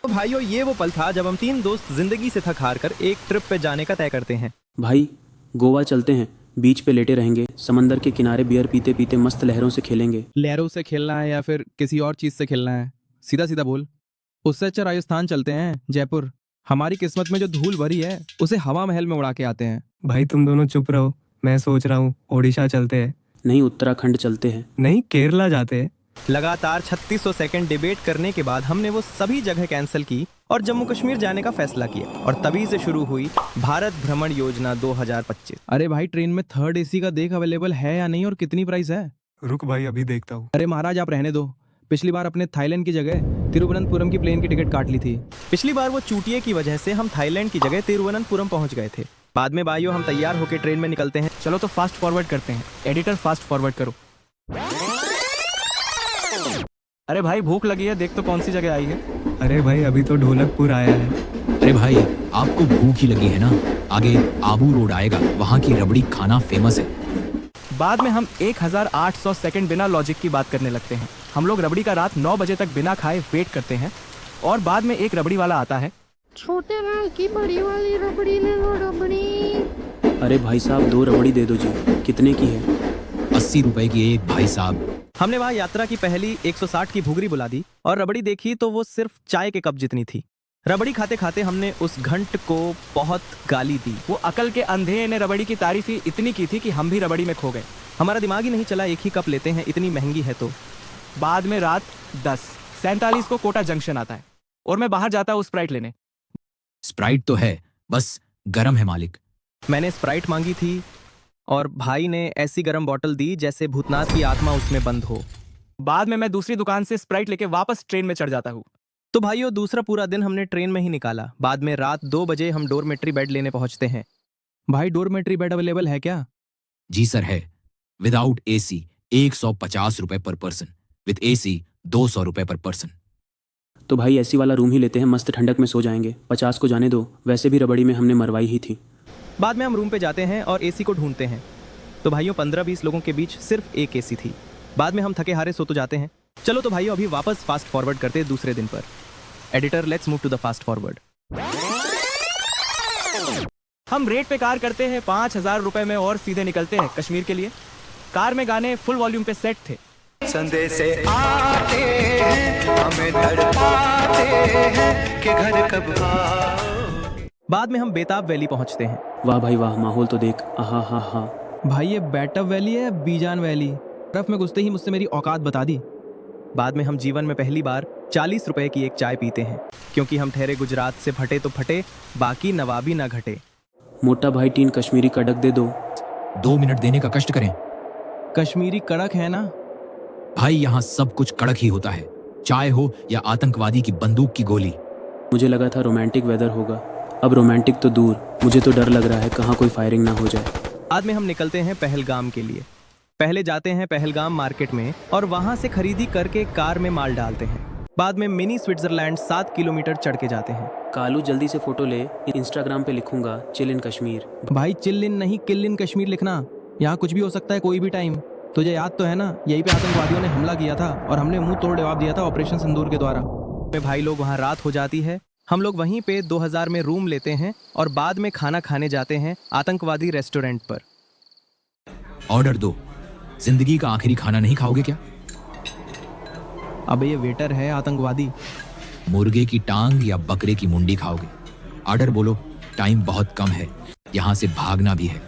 तो भाइयों, ये वो पल था जब हम तीन दोस्त जिंदगी से थक हार कर एक ट्रिप पे जाने का तय करते हैं। भाई गोवा चलते हैं, बीच पे लेटे रहेंगे, समंदर के किनारे बियर पीते पीते मस्त लहरों से खेलेंगे। लहरों से खेलना है या फिर किसी और चीज से खेलना है? सीधा सीधा बोल। उससे अच्छा राजस्थान चलते हैं, जयपुर। हमारी किस्मत में जो धूल भरी है उसे हवा महल में उड़ा के आते हैं। भाई तुम दोनों चुप रहो, मैं सोच रहा हूँ ओडिशा चलते हैं। नहीं, उत्तराखंड चलते हैं। नहीं, केरला जाते हैं। लगातार 3600 सेकंड डिबेट करने के बाद हमने वो सभी जगह कैंसिल की और जम्मू कश्मीर जाने का फैसला किया। और तभी से शुरू हुई भारत भ्रमण योजना 2025। अरे भाई, ट्रेन में थर्ड एसी का देख अवेलेबल है या नहीं और कितनी प्राइस है? रुक भाई, अभी देखता हूँ। अरे महाराज, आप रहने दो। पिछली बार अपने थाईलैंड की जगह तिरुवनंतपुरम की प्लेन की टिकट काट ली थी। पिछली बार वो चूटिये की वजह से हम थाईलैंड की जगह तिरुवनंतपुरम पहुंच गए थे। बाद में भाइयों हम तैयार होकर ट्रेन में निकलते हैं। चलो तो फास्ट फॉरवर्ड करते हैं। एडिटर फास्ट फॉरवर्ड करो। अरे भाई, भूख लगी है, देख तो कौन सी जगह आई है। अरे भाई, अभी तो ढोलकपुर आया है। अरे भाई, आपको भूख ही लगी है ना? आगे आबू रोड आएगा, वहाँ की रबड़ी खाना फेमस है। बाद में हम 1800 सेकंड बिना लॉजिक की बात करने लगते हैं। हम लोग रबड़ी का रात 9 बजे तक बिना खाए वेट करते हैं और बाद में एक रबड़ी वाला आता है। छोटे लाल की बड़ी वाली रबड़ी ले लो रबड़ी। अरे भाई साहब, 2 रबड़ी दे दो जी। कितने की है? 80 रुपए की एक, भाई साहब। हमने वहाँ यात्रा की पहली 160 की भुगरी बुला दी और रबड़ी देखी तो वो सिर्फ चाय के कप जितनी थी। रबड़ी खाते खाते हमने उस घंट को बहुत गाली दी। वो अकल के अंधे ने रबड़ी की तारीफ ही इतनी की थी कि हम भी रबड़ी में खो गए। हमारा दिमाग ही नहीं चला, एक ही कप लेते हैं, इतनी महंगी है तो। बाद में रात 10:47 को कोटा जंक्शन आता है और मैं बाहर जाता हूँ स्प्राइट लेने। स्प्राइट तो है, बस गरम है मालिक। मैंने स्प्राइट मांगी थी और भाई ने ऐसी गर्म बोतल दी जैसे भूतनाथ की आत्मा उसमें बंद हो। बाद में मैं दूसरी दुकान से स्प्राइट लेके वापस ट्रेन में चढ़ जाता हूँ। तो भाइयों, दूसरा पूरा दिन हमने ट्रेन में ही निकाला। बाद में रात 2 बजे हम डोरमेट्री बेड लेने पहुंचते हैं। भाई, डोरमेट्री बेड अवेलेबल है क्या? जी सर है। विदाउट एसी 150 रुपए पर पर्सन, विद एसी 200 रुपए पर पर्सन। तो भाई एसी वाला रूम ही लेते हैं, मस्त ठंडक में सो जाएंगे। 50 को जाने दो, वैसे भी रबड़ी में हमने मरवाई ही थी। बाद में हम रूम पे जाते हैं और एसी को ढूंढते हैं। तो भाइयों, 15-20 लोगों के बीच सिर्फ एक एसी थी। बाद में हम थके हारे सो तो जाते हैं। चलो तो भाइयों, अभी वापस फास्ट फॉरवर्ड करते हैं दूसरे दिन पर। Editor, let's move to the fast forward. हम रेट पे कार करते हैं 5000 रुपए में और सीधे निकलते हैं कश्मीर के लिए। कार में गाने फुल वॉल्यूम पे सेट थे। संदेश से आते हैं, हमें तड़पाते हैं कि घर कब आओ। बाद में हम बेताब वैली पहुंचते हैं। वाह भाई वाह, माहौल तो देख। आहा हा हा। भाई, ये बैटअप वैली है, बीजान वैली। बर्फ में घुसते ही मुझसे मेरी औकात बता दी। बाद में हम जीवन में पहली बार 40 रुपए की एक चाय पीते हैं, क्योंकि हम ठहरे गुजरात से फटे तो फटे, बाकी नवाबी ना घटे। मोटा भाई, 3 कश्मीरी कड़क दे दो। 2 मिनट देने का कष्ट करें। कश्मीरी कड़क है ना? भाई, यहाँ सब कुछ कड़क ही होता है, चाय हो या आतंकवादी की बंदूक की गोली। मुझे लगा था रोमांटिक वेदर होगा, अब रोमांटिक तो दूर, मुझे तो डर लग रहा है कहाँ कोई फायरिंग ना हो जाए। बाद में हम निकलते हैं पहलगाम के लिए। पहले जाते हैं पहलगाम मार्केट में और वहां से खरीदी करके कार में माल डालते हैं। बाद में मिनी स्विट्जरलैंड 7 किलोमीटर चढ़ के जाते हैं। कालू जल्दी से फोटो ले, इंस्टाग्राम पे लिखूंगा चिल इन कश्मीर। भाई, चिल इन नहीं, किल इन कश्मीर लिखना। यहाँ कुछ भी हो सकता है कोई भी टाइम। तुझे याद तो है ना, यहीं पे आतंकवादियों ने हमला किया था और हमने मुंह तोड़ जवाब दिया था ऑपरेशन सिंदूर के द्वारा। में भाई लोग वहाँ रात हो जाती है। हम लोग वहीं पे 2000 में रूम लेते हैं और बाद में खाना खाने जाते हैं आतंकवादी रेस्टोरेंट पर। ऑर्डर दो। जिंदगी का आखिरी खाना नहीं खाओगे क्या? अबे, ये वेटर है आतंकवादी। मुर्गे की टांग या बकरे की मुंडी खाओगे? ऑर्डर बोलो, टाइम बहुत कम है, यहाँ से भागना भी है।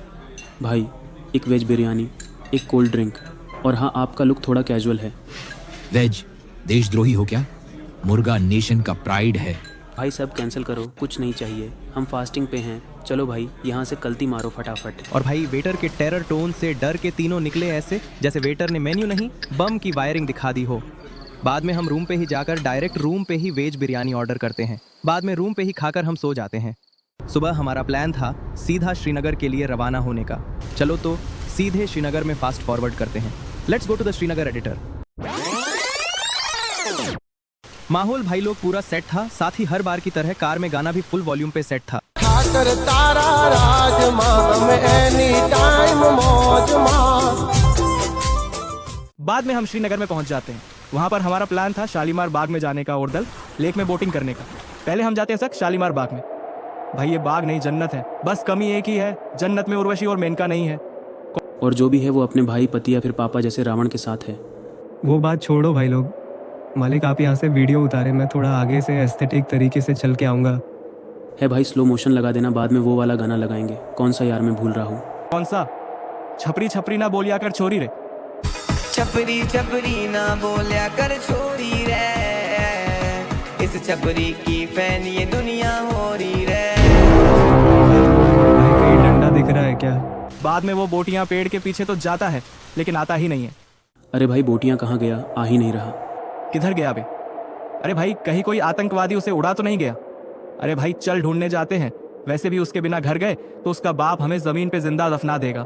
भाई, एक वेज बिरयानी, एक कोल्ड ड्रिंक, और हाँ, आपका लुक थोड़ा कैजुअल है। वेज देशद्रोही हो क्या? मुर्गा नेशन का प्राइड है। भाई सब कैंसिल करो, कुछ नहीं चाहिए, हम फास्टिंग पे हैं। चलो भाई, यहाँ से कल्ती मारो फटाफट। और भाई, वेटर के टेरर टोन से डर के तीनों निकले ऐसे जैसे वेटर ने मेन्यू नहीं, बम की वायरिंग दिखा दी हो। बाद में हम रूम पे ही जाकर डायरेक्ट रूम पे ही वेज बिरयानी ऑर्डर करते हैं। बाद में रूम पे ही खाकर हम सो जाते हैं। सुबह हमारा प्लान था सीधा श्रीनगर के लिए रवाना होने का। चलो तो सीधे श्रीनगर में फास्ट फॉरवर्ड करते हैं। Let's go to the Srinagar editor. माहौल भाई लोग पूरा सेट था, साथ ही हर बार की तरह कार में गाना भी फुल वॉल्यूम पे सेट था। तारा राजमा में एनी टाइम मौज मार। बाद में हम श्रीनगर में पहुंच जाते हैं। वहाँ पर हमारा प्लान था शालीमार बाग में जाने का और दल लेक में बोटिंग करने का। पहले हम जाते हैं सक शालीमार बाग में। भाई ये बाग नहीं जन्नत है, बस कमी एक ही है, जन्नत में उर्वशी और मेनका नहीं है। और जो भी है वो अपने भाई, पति या फिर पापा जैसे रावण के साथ है। वो बात छोड़ो भाई लोग, मालिक आप यहाँ से वीडियो उतारे, मैं थोड़ा आगे से एस्थेटिक तरीके से चल के आऊँगा। है भाई, स्लो मोशन लगा देना, बाद में वो वाला गाना लगाएंगे। कौन सा यार, मैं भूल रहा हूँ। कौन सा? छपरी छपरी ना बोलिया कर छोरी रे। छपरी छपरी ना बोलिया कर छोरी रे, इस छपरी की फैन ये दुनिया हो रही रे। भाई कहीं डंडा दिख रहा है क्या? बाद में वो बोटियां पेड़ के पीछे तो जाता है लेकिन आता ही नहीं है। अरे भाई, बोटियाँ कहाँ गया, आ ही नहीं रहा। किधर गया बे? अरे भाई कहीं कोई आतंकवादी उसे उड़ा तो नहीं गया? अरे भाई चल ढूंढने जाते हैं, वैसे भी उसके बिना घर गए तो उसका बाप हमें जमीन पे जिंदा दफना देगा।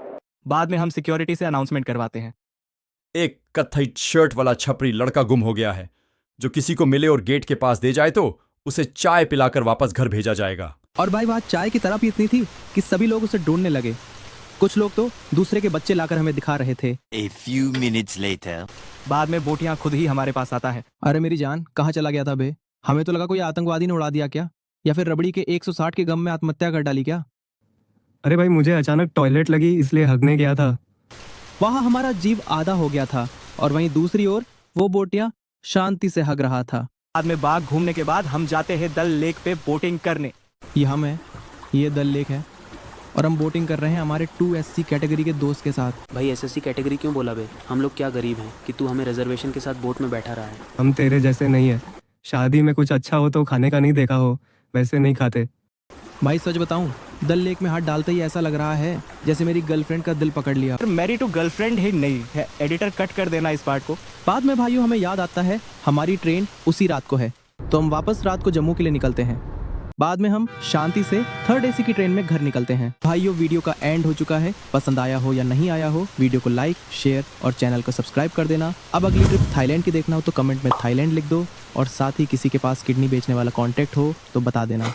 बाद में हम सिक्योरिटी से अनाउंसमेंट करवाते हैं। एक कत्थई शर्ट वाला छपरी लड़का गुम हो गया है, जो किसी को मिले और गेट के पास दे जाए तो उसे चाय पिलाकर वापस घर भेजा जाएगा। और भाई वहाँ चाय की तरफ इतनी थी कि सभी लोग उसे ढूंढने लगे। कुछ लोग तो दूसरे के बच्चे लाकर हमें दिखा रहे थे। A few minutes later. बाद में बोटियां खुद ही हमारे पास आता है। अरे मेरी जान, कहाँ चला गया था बे? हमें तो लगा कोई आतंकवादी ने उड़ा दिया क्या, या फिर रबड़ी के 160 के गम में आत्महत्या कर डाली क्या? अरे भाई मुझे अचानक टॉयलेट लगी इसलिए हगने गया था। वहाँ हमारा जीव आधा हो गया था और वहीं दूसरी ओर वो बोटियां शांति से हग रहा था। बाद में बाग घूमने के बाद हम जाते हैं दल लेक पे बोटिंग करने। ये हम है, ये दल लेक है और हम बोटिंग कर रहे हैं हमारे 2SC कैटेगरी के दोस्त के साथ। भाई SSC कैटेगरी क्यों बोला बे? हम लोग क्या गरीब हैं कि तू हमें रिजर्वेशन के साथ बोट में बैठा रहा है। हम तेरे जैसे नहीं है, शादी में कुछ अच्छा हो तो खाने का नहीं देखा हो, वैसे नहीं खाते। भाई सच बताऊं, दल लेक में हाथ डालते ही ऐसा लग रहा है जैसे मेरी गर्लफ्रेंड का दिल पकड़ लिया। मेरी तो गर्लफ्रेंड ही नहीं है। एडिटर कट कर देना इस पार्ट को। बाद में भाइयों हमें याद आता है हमारी ट्रेन उसी रात को है, तो हम वापस रात को जम्मू के लिए निकलते हैं। बाद में हम शांति से 3rd AC की ट्रेन में घर निकलते हैं। भाइयों वीडियो का एंड हो चुका है, पसंद आया हो या नहीं आया हो वीडियो को लाइक, शेयर और चैनल को सब्सक्राइब कर देना। अब अगली ट्रिप थाईलैंड की देखना हो तो कमेंट में थाईलैंड लिख दो और साथ ही किसी के पास किडनी बेचने वाला कॉन्टैक्ट हो तो बता देना।